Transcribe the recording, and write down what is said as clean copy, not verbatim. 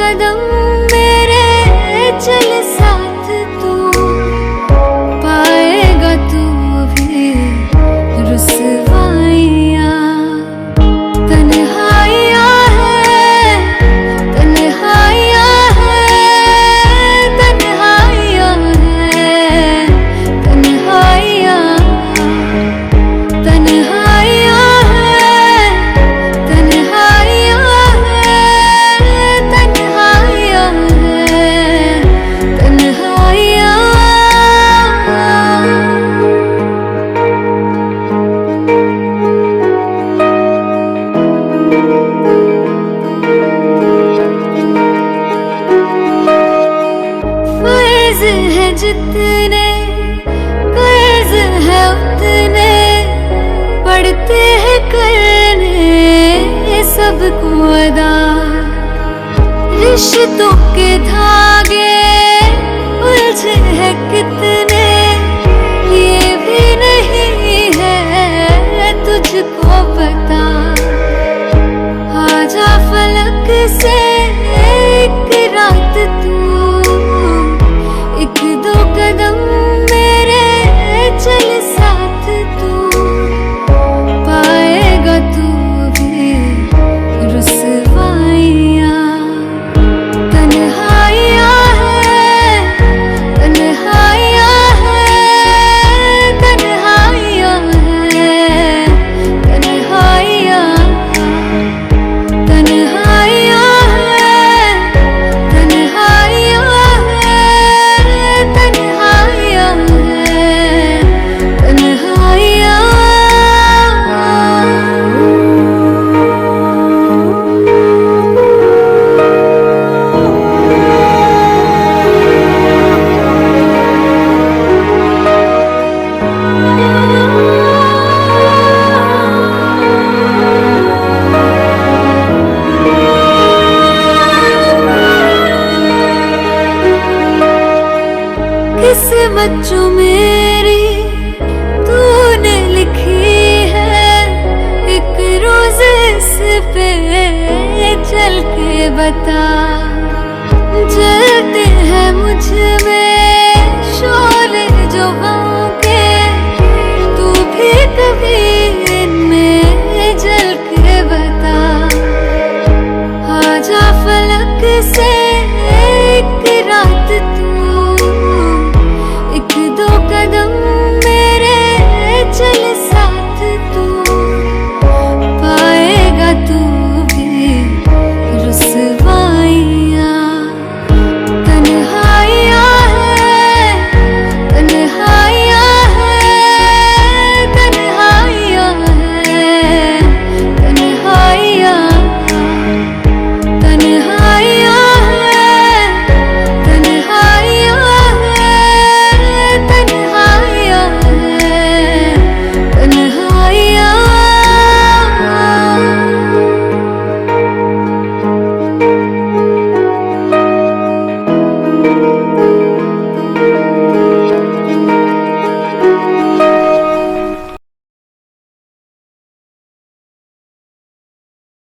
कदम मेरे चल साथ तू, पाएगा तू भी रुसवाइयाँ। तन्हाइयाँ है, तन्हाइयाँ है, तन्हाइयाँ है, तन्हाइयाँ, तन्हाइयाँ है, तन्हाइयाँ है, तन्हाइयाँ है, तन्हाइयाँ। फर्ज है जितने कर्ज है उतने, पड़ते हैं करने सबको अदा। रिश्तों के धागे उलझे हैं कितने, ये भी नहीं है तुझको पता। आजा फलक से एक रात तू, एक दो कदम मेरे चल साथ तू, पाएगा तू भी रुसवाइयाँ। तन्हाइयाँ है, तन्हाइयाँ है, तन्हाइयाँ है, तन्हाइयाँ, तन्हाइयाँ है, तन्हाइयाँ है, तन्हाइयाँ है, तन्हाइयाँ। किस्मत जो मेरी तूने लिखी है, एक रोज इस पे चल के बता। जलते हैं मुझ में शोले जो गम के, तू भी कभी इनमें जल के बता। आजा फलक से